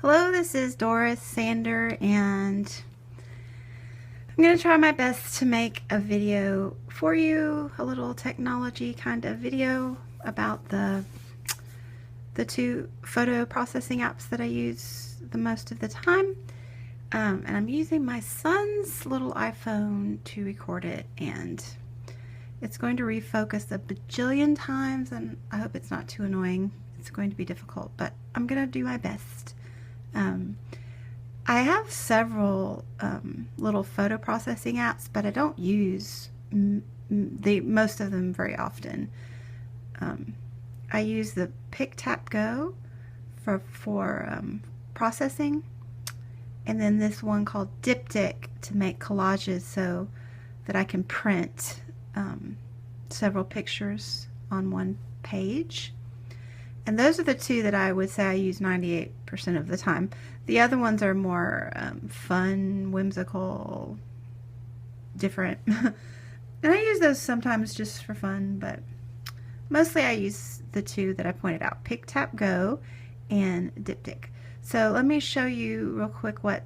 Hello, this is Doris Sander, and I'm going to try my best to make a video for you, a little technology kind of video about the two photo processing apps that I use the most of the time. And I'm using my son's little iPhone to record it, and it's going to refocus a bajillion times, and I hope it's not too annoying. It's going to be difficult, but I'm going to do my best. I have several little photo processing apps, but I don't use most of them very often. I use the PicTapGo for processing, and then this one called Diptic to make collages so that I can print several pictures on one page. And those are the two that I would say I use 98% of the time. The other ones are more fun, whimsical, different. And I use those sometimes just for fun, but mostly I use the two that I pointed out, PicTapGo and Diptic. So let me show you real quick what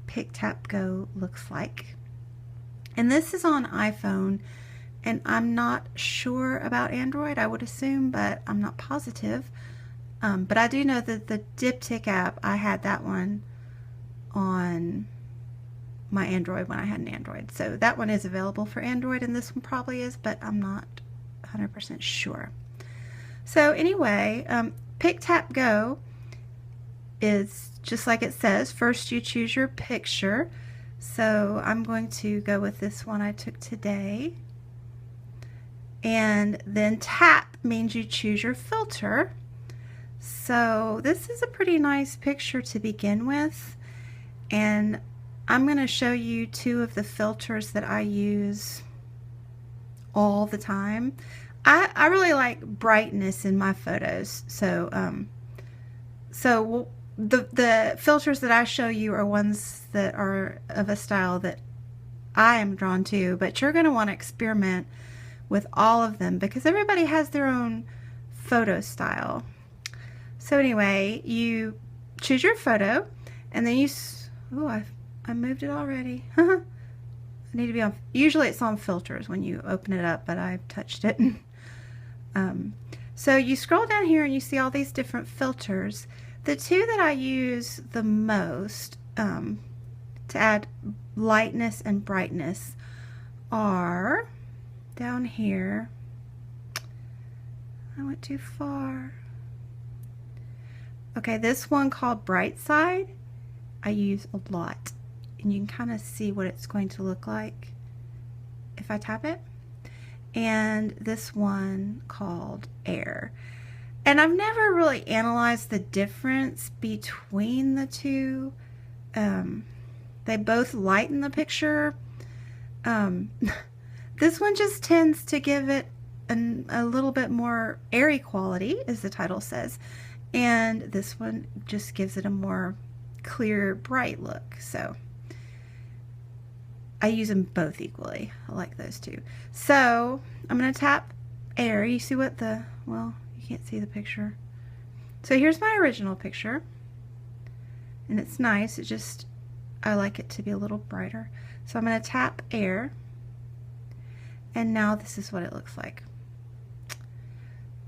PicTapGo looks like. And this is on iPhone. And I'm not sure about Android, I would assume, but I'm not positive. But I do know that the Diptic app, I had that one on my Android when I had an Android. So that one is available for Android, and this one probably is, but I'm not 100% sure. So anyway, PicTapGo is just like it says. First you choose your picture. So I'm going to go with this one I took today. And then tap means you choose your filter. So this is a pretty nice picture to begin with, and I'm going to show you two of the filters that I use all the time. I really like brightness in my photos, so the filters that I show you are ones that are of a style that I am drawn to, but you're going to want to experiment with all of them because everybody has their own photo style. So anyway, you choose your photo, and then you, I moved it already. I need to be on, usually it's on filters when you open it up, but I've touched it. So you scroll down here and you see all these different filters. The two that I use the most to add lightness and brightness are down here. I went too far. Okay, this one called Bright Side I use a lot, and you can kind of see what it's going to look like if I tap it. And this one called Air. And I've never really analyzed the difference between the two. They both lighten the picture. This one just tends to give it a little bit more airy quality, as the title says, and this one just gives it a more clear, bright look. So I use them both equally. I like those two. So I'm going to tap Air. You see what well, you can't see the picture. So here's my original picture, and it's nice. I like it to be a little brighter. So I'm going to tap Air. And now this is what it looks like.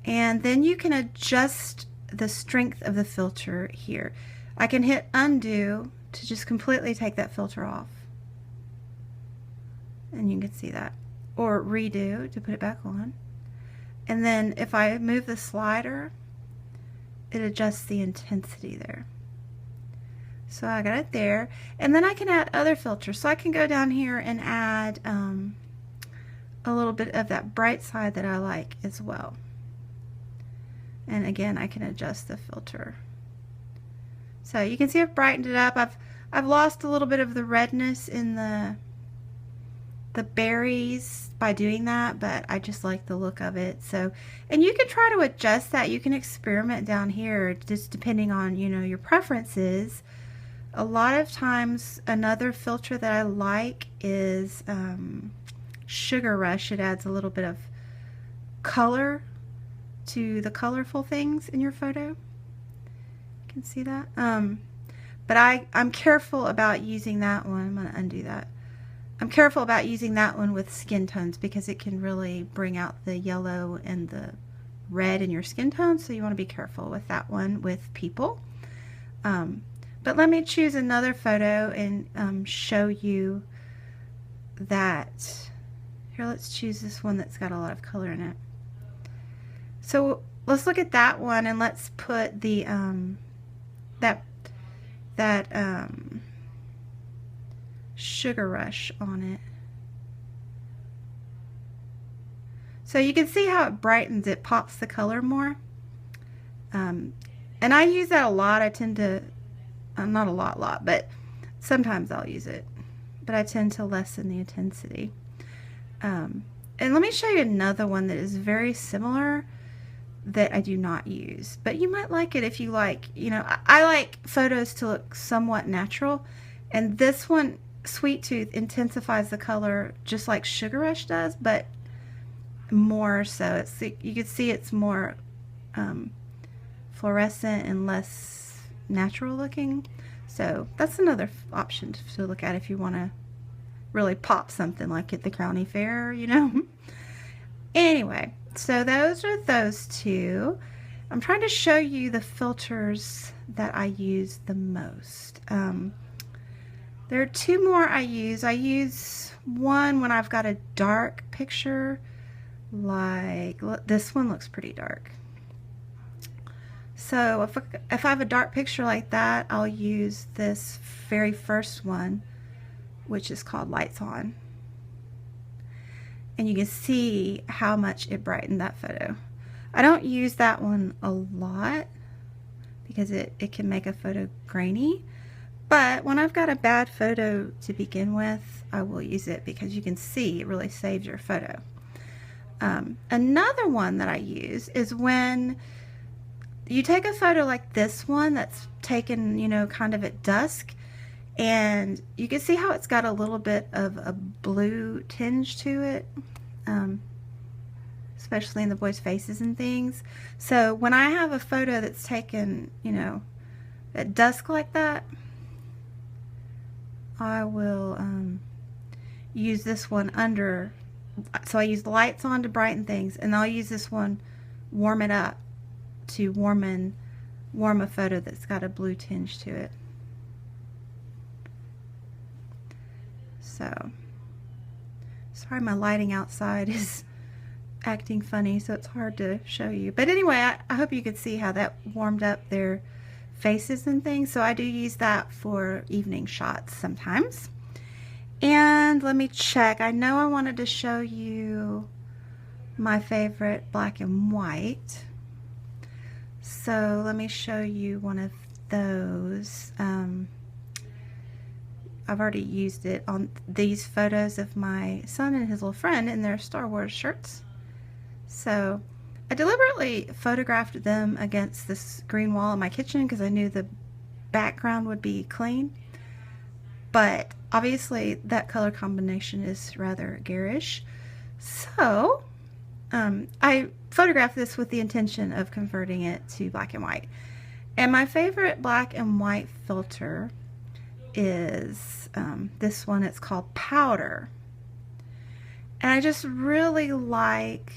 And then you can adjust the strength of the filter here. I can hit undo to just completely take that filter off. And you can see that. Or redo to put it back on. And then if I move the slider, it adjusts the intensity there. So I got it there. And then I can add other filters. So I can go down here and add a little bit of that bright side that I like as well. And again, I can adjust the filter. So you can see I've brightened it up. I've lost a little bit of the redness in the berries by doing that, but I just like the look of it. So, and you can try to adjust that. You can experiment down here just depending on, your preferences. A lot of times another filter that I like is Sugar Rush. It adds a little bit of color to the colorful things in your photo. You can see that. But I'm careful about using that one. I'm going to undo that. I'm careful about using that one with skin tones because it can really bring out the yellow and the red in your skin tone, so you want to be careful with that one with people. But let me choose another photo and show you that. Here, let's choose this one that's got a lot of color in it. So let's look at that one and let's put the Sugar Rush on it. So you can see how it brightens, it pops the color more. And I use that a lot. I tend to, not a lot, but sometimes I'll use it. But I tend to lessen the intensity. And let me show you another one that is very similar that I do not use. But you might like it if you like, you know, I like photos to look somewhat natural. And this one, Sweet Tooth, intensifies the color just like Sugar Rush does, but more so. It's, you can see it's more fluorescent and less natural looking. So that's another option to look at if you want to really pop something like at the county fair, you know. Anyway, so those are those two. I'm trying to show you the filters that I use the most. There are two more I use. I use one when I've got a dark picture, like this one looks pretty dark. So if I have a dark picture like that, I'll use this very first one, which is called Lights On. And you can see how much it brightened that photo. I don't use that one a lot because it can make a photo grainy. But when I've got a bad photo to begin with, I will use it because you can see it really saves your photo. Another one that I use is when you take a photo like this one that's taken, you know, kind of at dusk, and you can see how it's got a little bit of a blue tinge to it, especially in the boys' faces and things. So when I have a photo that's taken, you know, at dusk like that, I will use this one under. So I use the Lights On to brighten things, and I'll use this one, Warm It Up, to warm a photo that's got a blue tinge to it. So, sorry my lighting outside is acting funny, so it's hard to show you. But anyway, I hope you could see how that warmed up their faces and things. So I do use that for evening shots sometimes. And let me check. I know I wanted to show you my favorite black and white. So let me show you one of those. I've already used it on these photos of my son and his little friend in their Star Wars shirts. So I deliberately photographed them against this green wall in my kitchen because I knew the background would be clean. But obviously that color combination is rather garish. So I photographed this with the intention of converting it to black and white. And my favorite black and white filter is this one. It's called Powder. And I just really like,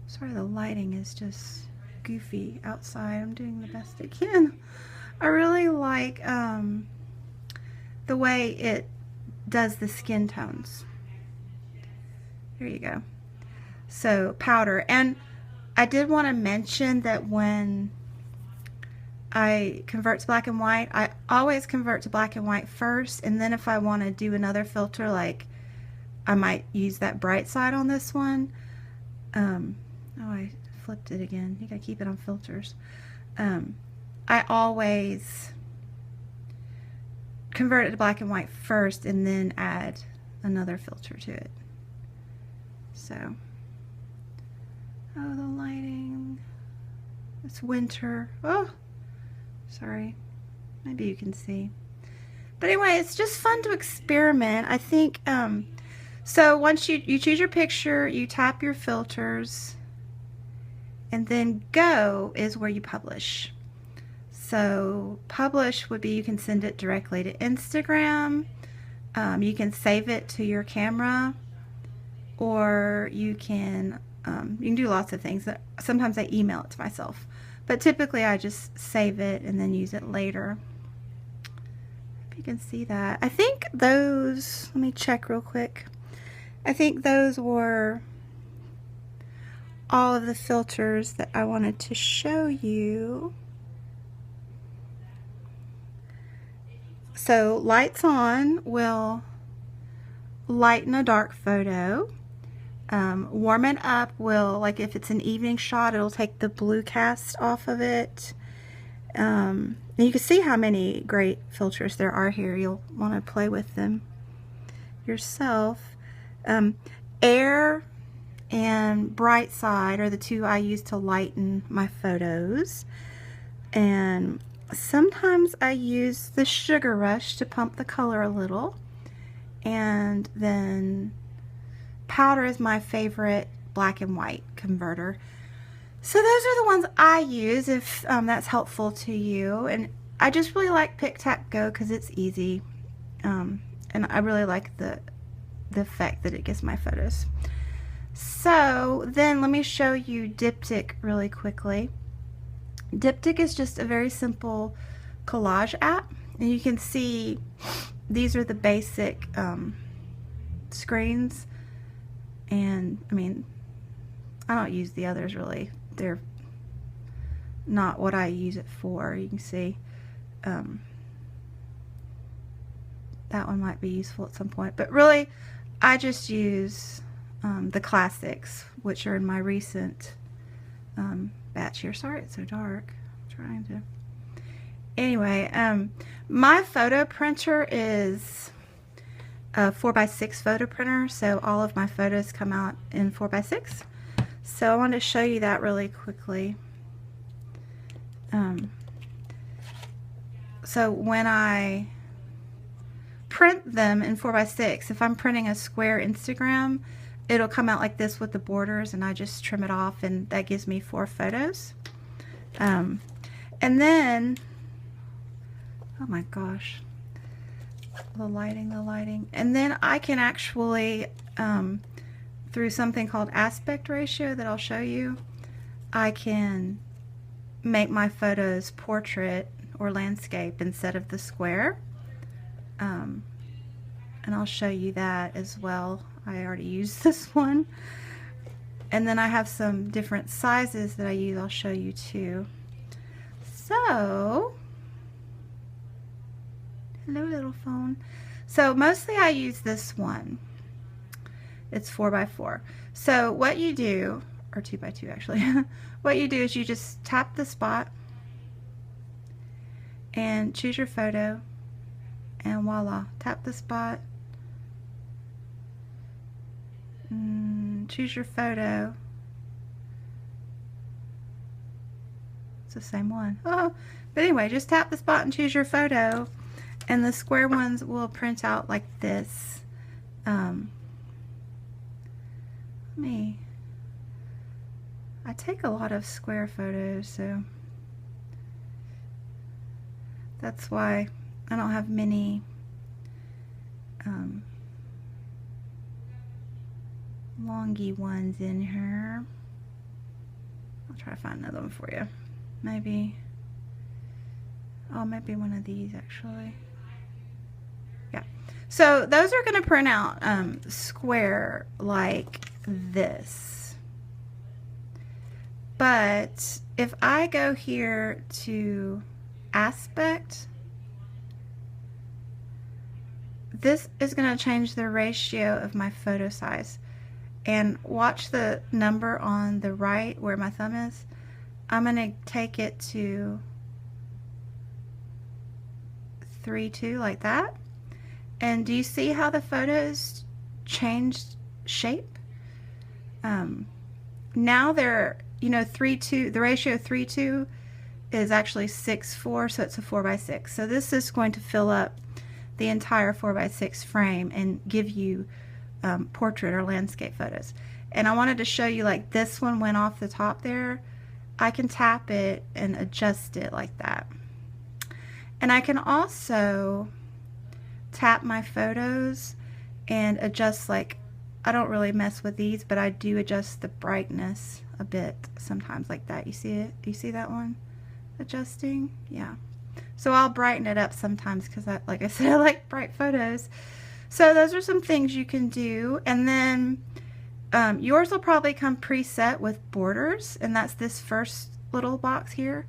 sorry the lighting is just goofy outside. I'm doing the best I can. I really like the way it does the skin tones. Here you go. So Powder. And I did want to mention that when I convert to black and white, I always convert to black and white first, and then if I want to do another filter, like I might use that bright side on this one. Oh, I flipped it again. You gotta keep it on filters. I always convert it to black and white first and then add another filter to it. So, oh, the lighting. It's winter. Oh, sorry. Maybe you can see. But anyway, it's just fun to experiment. I think, so once you choose your picture, you tap your filters, and then Go is where you publish. So publish would be you can send it directly to Instagram. You can save it to your camera, or you can do lots of things. Sometimes I email it to myself, but typically I just save it and then use it later. If you can see that. I think those, let me check real quick. I think those were all of the filters that I wanted to show you. So lights on will lighten a dark photo. Warm it up will, like if it's an evening shot, it'll take the blue cast off of it. And you can see how many great filters there are here. You'll want to play with them yourself. Air and bright side are the two I use to lighten my photos. And sometimes I use the sugar rush to pump the color a little, and then powder is my favorite black and white converter. So those are the ones I use, if that's helpful to you. And I just really like PicTapGo because it's easy, and I really like the effect that it gives my photos. So then let me show you Diptic really quickly. Diptic is just a very simple collage app, and you can see these are the basic screens, and I mean, I don't use the others really. They're not what I use it for. You can see that one might be useful at some point, but really I just use the classics, which are in my recent batch here. Sorry it's so dark. I'm trying to. Anyway, my photo printer is a 4x6 photo printer, so all of my photos come out in 4x6. So I wanted to show you that really quickly. So when I print them in 4x6, if I'm printing a square Instagram, it'll come out like this with the borders, and I just trim it off, and that gives me 4 photos. And then, oh my gosh, the lighting. And then I can actually, through something called aspect ratio that I'll show you, I can make my photos portrait or landscape instead of the square. And I'll show you that as well. I already used this one. And then I have some different sizes that I use. I'll show you too. So, hello little phone. So mostly I use this one. It's 4x4. So what you do, or 2x2 actually, what you do is you just tap the spot and choose your photo, and voila, tap the spot, choose your photo. It's the same one. Oh, but anyway, just tap the spot and choose your photo, and the square ones will print out like this. I take a lot of square photos, so that's why I don't have many longy ones in here. I'll try to find another one for you. Maybe one of these actually. Yeah. So those are going to print out square like this. But if I go here to aspect, this is going to change the ratio of my photo size. And watch the number on the right where my thumb is. I'm going to take it to 3:2 like that. And do you see how the photos changed shape? Now they're, 3:2, the ratio 3:2 is actually 6:4, so it's a 4x6. So this is going to fill up the entire 4x6 frame and give you portrait or landscape photos. And I wanted to show you, like this one went off the top there. I can tap it and adjust it like that. And I can also tap my photos and adjust, like, I don't really mess with these, but I do adjust the brightness a bit sometimes, like that. You see it? You see that one adjusting? Yeah. So I'll brighten it up sometimes because, like I said, I like bright photos. So those are some things you can do. And then yours will probably come preset with borders, and that's this first little box here.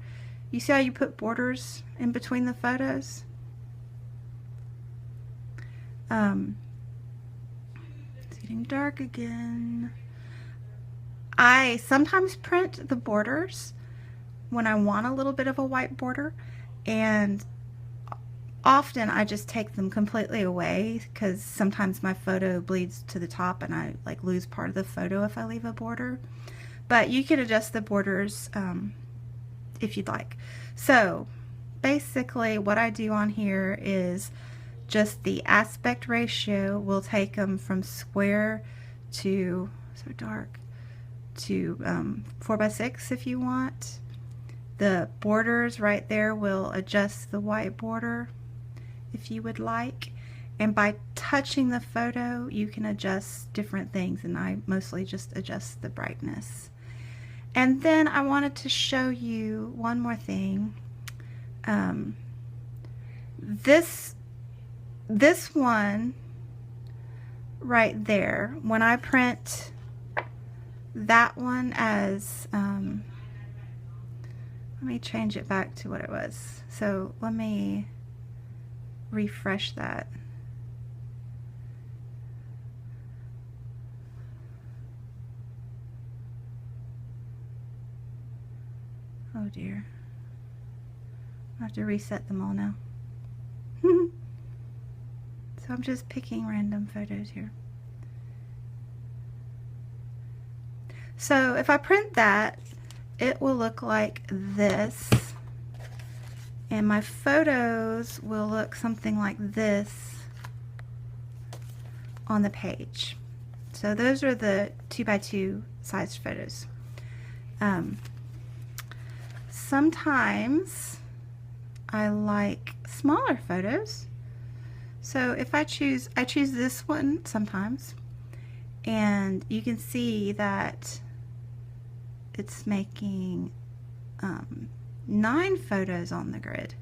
You see how you put borders in between the photos? It's getting dark again. I sometimes print the borders when I want a little bit of a white border, and often I just take them completely away because sometimes my photo bleeds to the top and I like lose part of the photo if I leave a border. But you can adjust the borders if you'd like. So basically what I do on here is just the aspect ratio. We'll take them from square to, so dark, to 4:6 if you want. The borders right there will adjust the white border if you would like, and by touching the photo you can adjust different things, and I mostly just adjust the brightness. And then I wanted to show you one more thing. This one right there, when I print that one as let me change it back to what it was. So let me refresh that. Oh dear. I have to reset them all now. So I'm just picking random photos here. So if I print that, it will look like this, and my photos will look something like this on the page. So those are the 2x2 sized photos. Sometimes I like smaller photos. So if I choose this one sometimes, and you can see that it's making 9 photos on the grid.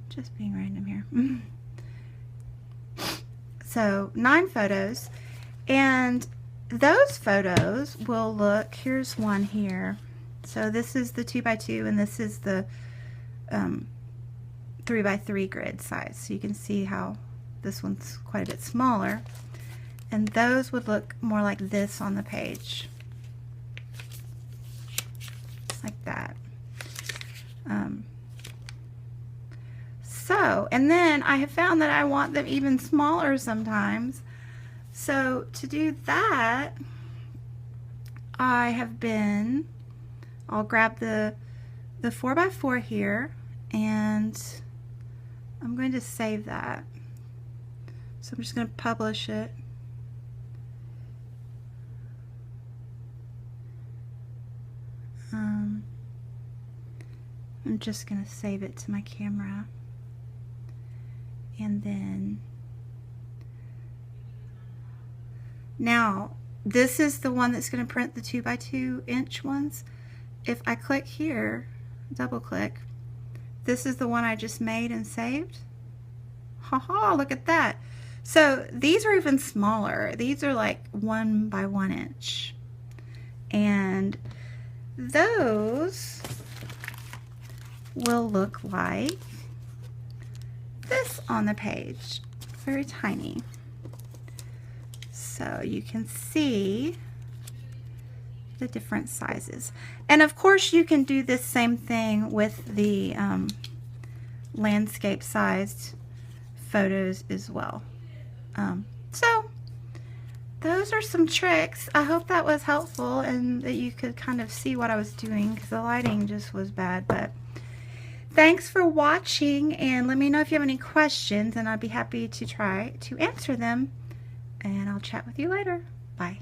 Just being random here. So 9 photos, and those photos will look, here's one here. So this is the 2x2 and this is the 3x3 grid size. So you can see how this one's quite a bit smaller. And those would look more like this on the page. Just like that. And then I have found that I want them even smaller sometimes. So to do that, I'll grab the 4x4 here, and I'm going to save that. So I'm just going to publish it. I'm just going to save it to my camera, and then now this is the one that's going to print the 2x2 inch ones. If I click here, double click, this is the one I just made and saved. Haha, look at that. So these are even smaller. These are like 1 by 1 inch, and those will look like this on the page. Very tiny. So you can see the different sizes. And of course you can do this same thing with the landscape sized photos as well. So those are some tricks. I hope that was helpful and that you could kind of see what I was doing, because the lighting just was bad. But thanks for watching, and let me know if you have any questions, and I'd be happy to try to answer them. And I'll chat with you later. Bye.